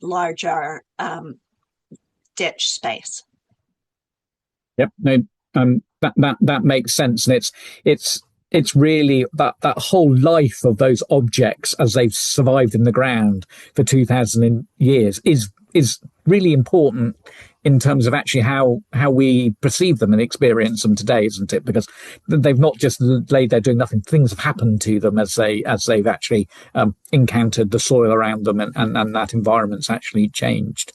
larger ditch space. Yep. No, that makes sense, and it's really that whole life of those objects as they've survived in the ground for 2,000 years is really important in terms of actually how we perceive them and experience them today, isn't it? Because they've not just laid there doing nothing. Things have happened to them as they've actually encountered the soil around them, and that environment's actually changed.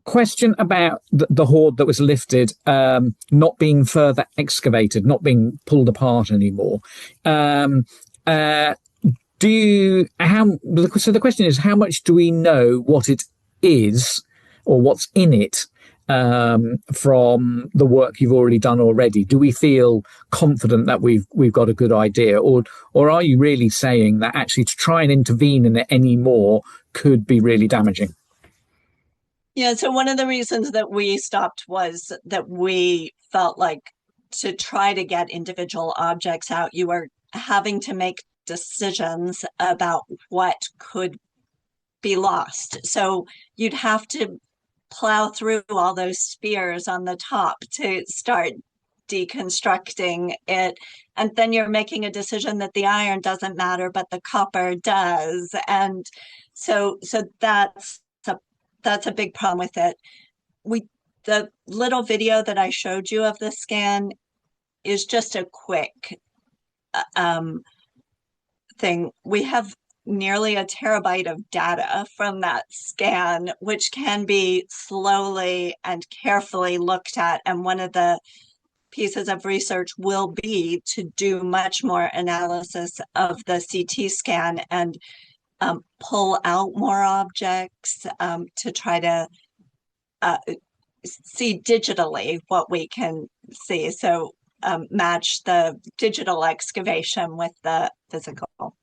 Question about the hoard that was lifted not being further excavated, not being pulled apart anymore. So the question is, how much do we know what it is or what's in it from the work you've already done already? Do we feel confident that we've got a good idea, or are you really saying that actually to try and intervene in it anymore could be really damaging? Yeah, so one of the reasons that we stopped was that we felt like to try to get individual objects out, you were having to make decisions about what could be lost. So you'd have to plow through all those spears on the top to start deconstructing it. And then you're making a decision that the iron doesn't matter, but the copper does. And so that's a big problem with it. The little video that I showed you of the scan is just a quick thing. We have nearly a terabyte of data from that scan, which can be slowly and carefully looked at. And one of the pieces of research will be to do much more analysis of the CT scan and pull out more objects to try to see digitally what we can see. So match the digital excavation with the physical.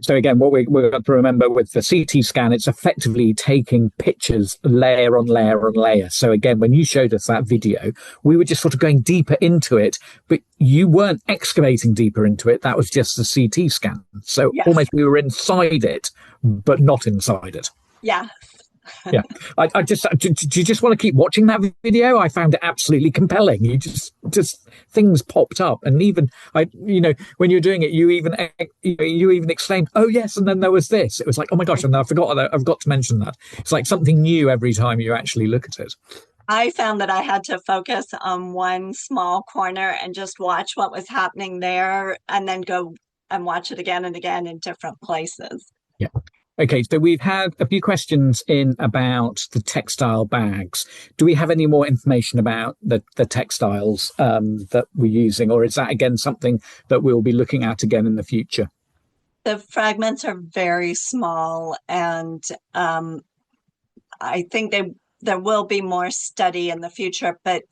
So again, what we've got to remember with the CT scan, it's effectively taking pictures layer on layer on layer. So again, when you showed us that video, we were just sort of going deeper into it, but you weren't excavating deeper into it. That was just the CT scan. So yes, almost we were inside it, but not inside it. Yeah, Yeah, I just do you just want to keep watching that video? I found it absolutely compelling. You just things popped up, and even when you're doing it, you even exclaimed, "Oh yes!" And then there was this. It was like, "Oh my gosh!" And I forgot I've got to mention that. It's like something new every time you actually look at it. I found that I had to focus on one small corner and just watch what was happening there and then go and watch it again and again in different places. Yeah. Okay, so we've had a few questions in about the textile bags. Do we have any more information about the textiles that we're using, or is that again something that we'll be looking at again in the future? The fragments are very small, and I think there will be more study in the future, but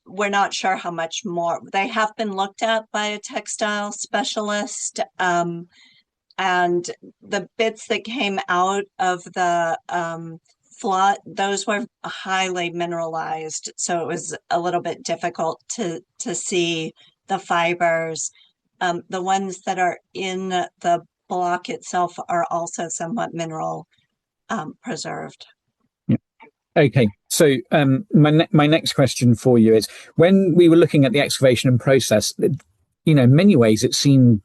we're not sure how much more. They have been looked at by a textile specialist, and the bits that came out of the flood, those were highly mineralized, so it was a little bit difficult to see the fibers. The ones that are in the block itself are also somewhat mineral preserved. Okay, so my next question for you is: when we were looking at the excavation and process, in many ways it seemed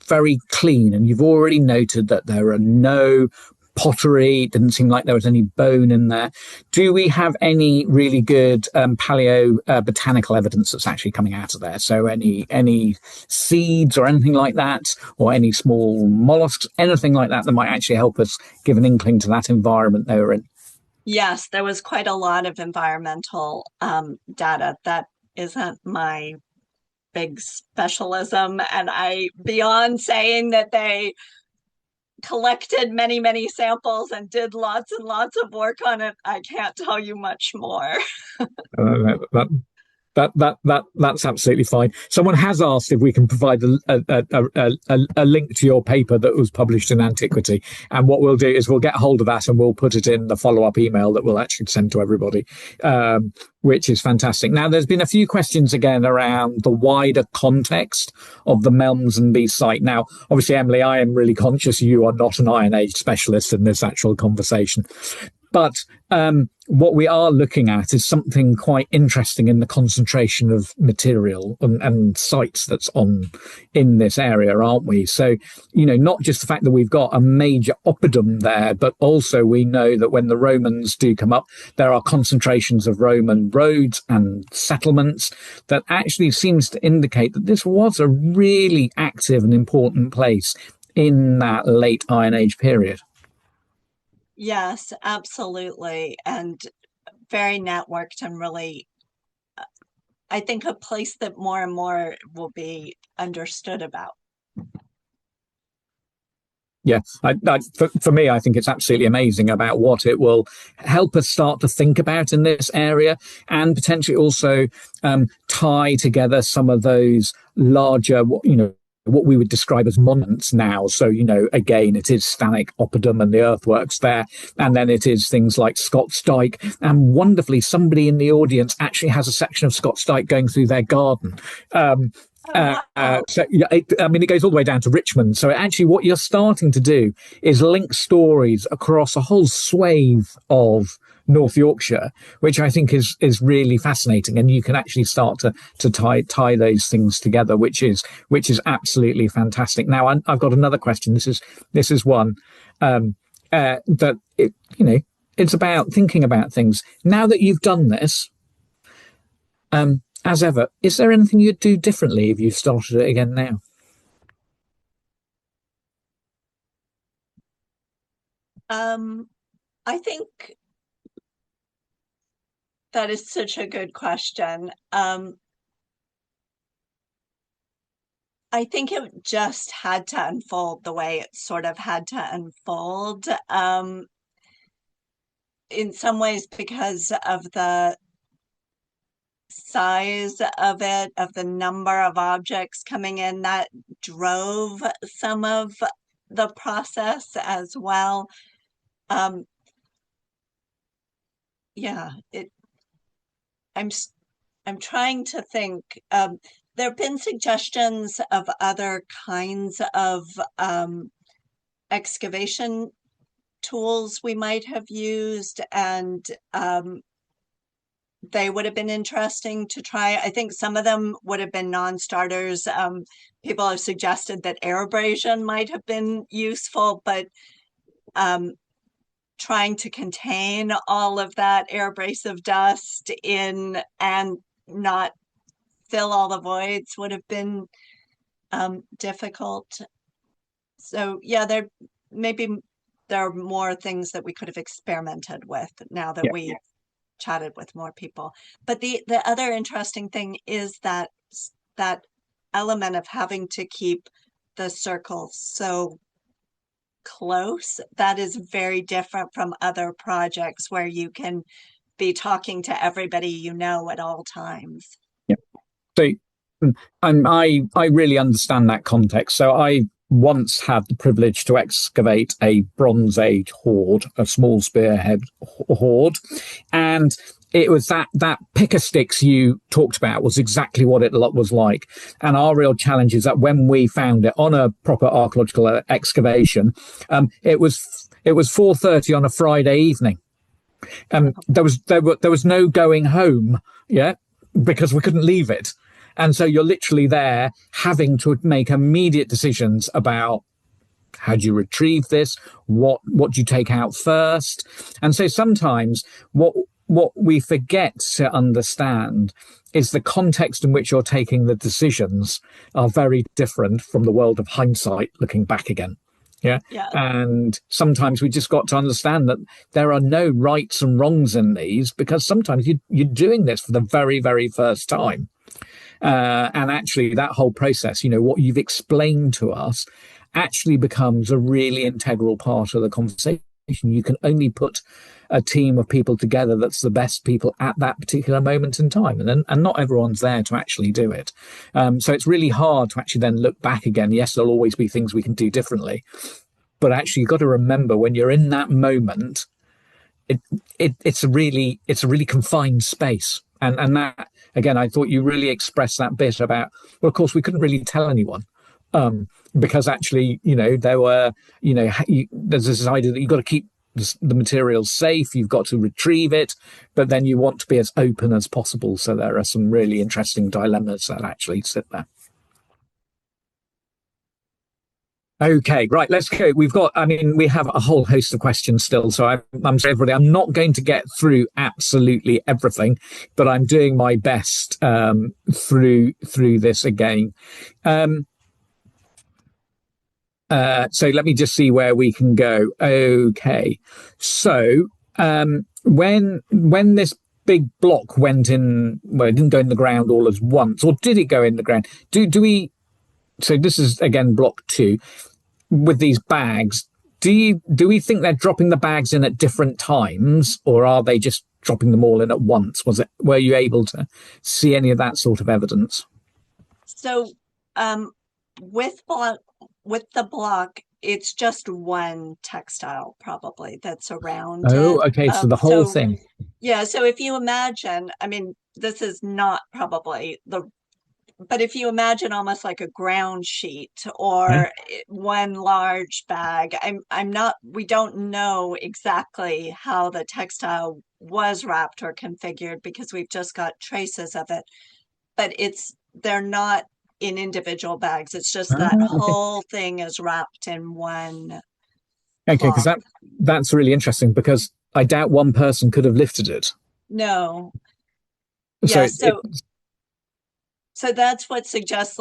very clean, and you've already noted that there are no pottery. It didn't seem like there was any bone in there. Do we have any really good paleo botanical evidence that's actually coming out of there? So any seeds or anything like that, or any small mollusks, anything like that that might actually help us give an inkling to that environment they were in? Yes, there was quite a lot of environmental data. That isn't my big specialism. And beyond saying that they collected many, many samples and did lots and lots of work on it, I can't tell you much more. That that's absolutely fine. Someone has asked if we can provide a link to your paper that was published in Antiquity, and what we'll do is we'll get hold of that and we'll put it in the follow-up email that we'll actually send to everybody, which is fantastic. Now, there's been a few questions again around the wider context of the Melsonby site. Now, obviously, Emily, I am really conscious you are not an Iron Age specialist in this actual conversation. But what we are looking at is something quite interesting in the concentration of material and sites that's on in this area, aren't we? So, not just the fact that we've got a major oppidum there, but also we know that when the Romans do come up, there are concentrations of Roman roads and settlements that actually seems to indicate that this was a really active and important place in that late Iron Age period. Yes, absolutely. And very networked and really, I think, a place that more and more will be understood about. Yeah, for me, I think it's absolutely amazing about what it will help us start to think about in this area, and potentially also tie together some of those larger, what we would describe as monuments now. So, again, it is Stannic Oppidum and the earthworks there. And then it is things like Scott's Dyke. And wonderfully, somebody in the audience actually has a section of Scott's Dyke going through their garden. So yeah, it goes all the way down to Richmond. So actually, what you're starting to do is link stories across a whole swathe of North Yorkshire, which I think is really fascinating, and you can actually start to tie those things together, which is absolutely fantastic. Now, I've got another question. This is one that it's about thinking about things. Now that you've done this, as ever, is there anything you'd do differently if you started it again now? I think that is such a good question. I think it just had to unfold the way it sort of had to unfold. In some ways, because of the size of it, of the number of objects coming in, that drove some of the process as well. Um, yeah, I'm I'm trying to think. There have been suggestions of other kinds of excavation tools we might have used, and they would have been interesting to try. I think some of them would have been non-starters. People have suggested that air abrasion might have been useful, but trying to contain all of that air abrasive dust in and not fill all the voids would have been difficult. So yeah, there are more things that we could have experimented with now that we chatted with more people. But the other interesting thing is that element of having to keep the circle so close. That is very different from other projects where you can be talking to everybody you know at all times. Yeah. So I really understand that context. So I once had the privilege to excavate a Bronze Age hoard, a small spearhead hoard, and it was that pick of sticks you talked about was exactly what it was like. And our real challenge is that when we found it on a proper archaeological excavation, it was 4:30 on a Friday evening. There was no going home, because we couldn't leave it. And so you're literally there having to make immediate decisions about how do you retrieve this? What do you take out first? And so sometimes what we forget to understand is the context in which you're taking the decisions are very different from the world of hindsight looking back again. Yeah. And sometimes we just got to understand that there are no rights and wrongs in these, because sometimes you're doing this for the very, very first time. And actually that whole process, what you've explained to us actually becomes a really integral part of the conversation. You can only put a team of people together that's the best people at that particular moment in time. And not everyone's there to actually do it. So it's really hard to actually then look back again. Yes, there'll always be things we can do differently. But actually, you've got to remember when you're in that moment, it's a really confined space. And that, again, I thought you really expressed that bit about, well, of course, we couldn't really tell anyone. Because actually, there were, there's this idea that you've got to keep the materials safe, you've got to retrieve it, but then you want to be as open as possible. So there are some really interesting dilemmas that actually sit there. Okay, right, let's go. We have a whole host of questions still, so I'm sorry, everybody, I'm not going to get through absolutely everything, but I'm doing my best through this again. So let me just see where we can go. Okay, so when this big block went in, well, it didn't go in the ground all at once, or did it go in the ground? Do we? So this is again block 2 with these bags. Do we think they're dropping the bags in at different times, or are they just dropping them all in at once? Were you able to see any of that sort of evidence? So with the block, it's just one textile probably that's around it. Okay, so the whole thing. Yeah, so if you imagine, this is not probably but if you imagine almost like a ground sheet or one large bag, we don't know exactly how the textile was wrapped or configured because we've just got traces of it, but they're not in individual bags. It's just that whole thing is wrapped in one. Okay, because that's really interesting, because I doubt one person could have lifted it. No. Yeah, so that's what suggests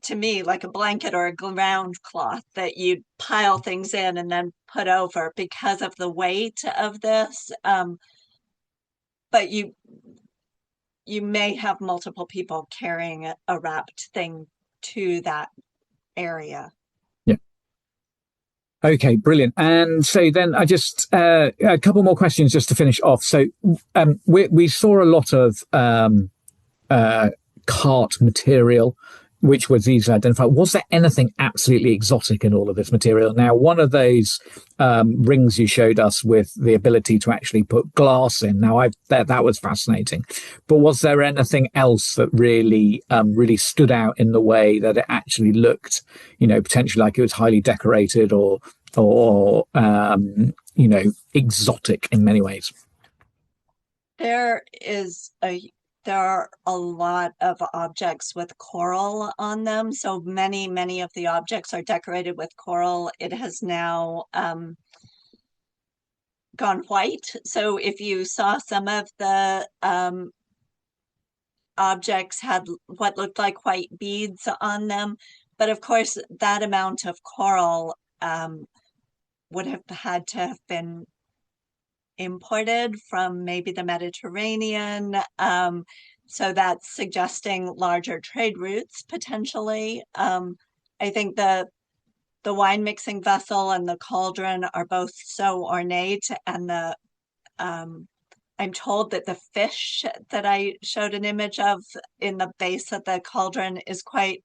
to me like a blanket or a ground cloth that you'd pile things in and then put over because of the weight of this. But you may have multiple people carrying a wrapped thing to that area. Yeah. Okay, brilliant. And so then I just a couple more questions just to finish off. So we saw a lot of cart material, which was easily identified. Was there anything absolutely exotic in all of this material? Now, one of those rings you showed us with the ability to actually put glass in. Now, that was fascinating. But was there anything else that really stood out in the way that it actually looked, potentially like it was highly decorated or exotic in many ways? There are a lot of objects with coral on them. So many of the objects are decorated with coral. It has now gone white. So if you saw some of the objects had what looked like white beads on them. But of course, that amount of coral would have had to have been imported from maybe the Mediterranean. So that's suggesting larger trade routes potentially. I think the wine mixing vessel and the cauldron are both so ornate, and I'm told that the fish that I showed an image of in the base of the cauldron is quite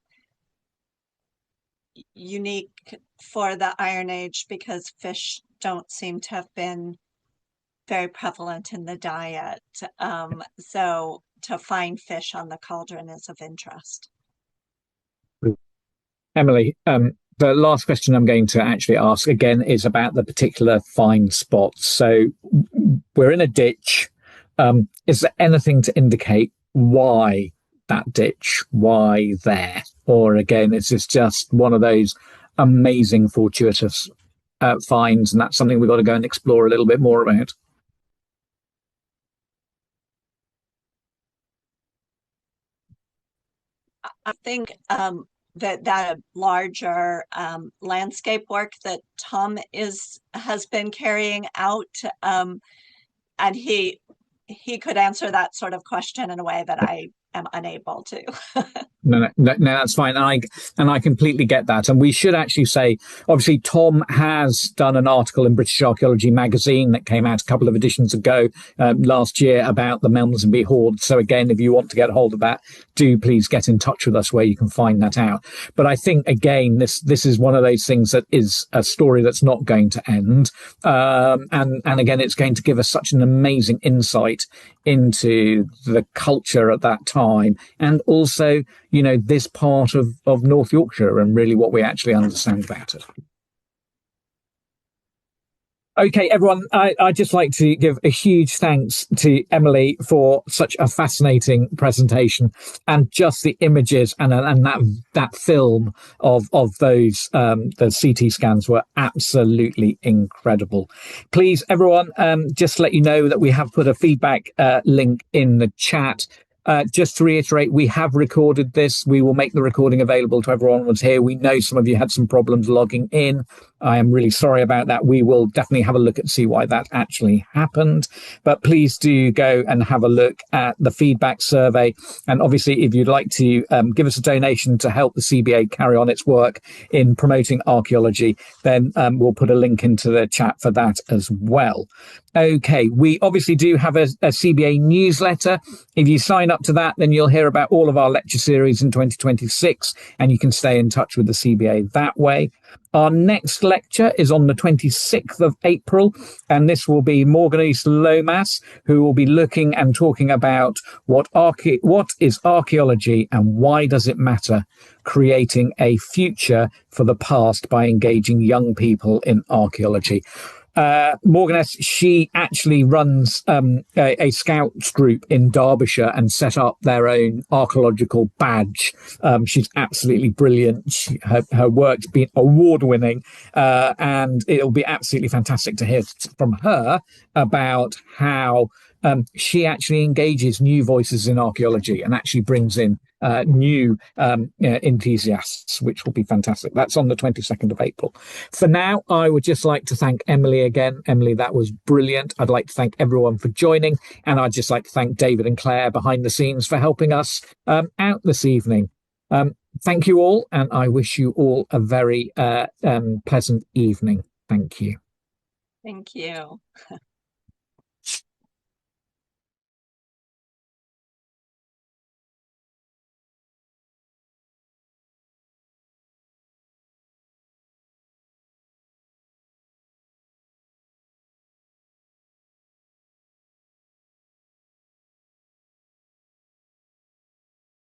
unique for the Iron Age, because fish don't seem to have been very prevalent in the diet. So to find fish on the cauldron is of interest. Emily, the last question I'm going to actually ask again is about the particular find spots. So we're in a ditch. Is there anything to indicate why that ditch, why there? Or again, is this just one of those amazing fortuitous finds, and that's something we've got to go and explore a little bit more about? I think that larger landscape work that Tom has been carrying out, and he could answer that sort of question in a way that I am unable to. No, that's fine. And I completely get that. And we should actually say, obviously, Tom has done an article in British Archaeology magazine that came out a couple of editions ago last year about the Melsonby Hoards. So again, if you want to get hold of that, do please get in touch with us where you can find that out. But I think, again, this is one of those things that is a story that's not going to end. And again, it's going to give us such an amazing insight into the culture at that time, and also, this part of North Yorkshire and really what we actually understand about it. Okay, everyone, I'd just like to give a huge thanks to Emily for such a fascinating presentation, and just the images and that film of those the CT scans were absolutely incredible. Please, everyone, just to let you know that we have put a feedback link in the chat. Just to reiterate, we have recorded this. We will make the recording available to everyone who's here. We know some of you had some problems logging in. I am really sorry about that. We will definitely have a look and see why that actually happened. But please do go and have a look at the feedback survey. And obviously, if you'd like to give us a donation to help the CBA carry on its work in promoting archaeology, then we'll put a link into the chat for that as well. Okay, we obviously do have a CBA newsletter. If you sign up to that, then you'll hear about all of our lecture series in 2026, and you can stay in touch with the CBA that way. Our next lecture is on the 26th of April, and this will be Morganese Lomas, who will be looking and talking about what is archaeology and why does it matter, creating a future for the past by engaging young people in archaeology. Morgan, she actually runs a scouts group in Derbyshire and set up their own archaeological badge. She's absolutely brilliant. Her work's been award-winning, and it'll be absolutely fantastic to hear from her about how she actually engages new voices in archaeology and actually brings in new enthusiasts, which will be fantastic. That's on the 22nd of April. For now, I would just like to thank Emily again. Emily, that was brilliant. I'd like to thank everyone for joining, and I'd just like to thank David and Claire behind the scenes for helping us out this evening. Thank you all, and I wish you all a very pleasant evening. Thank you. Thank you.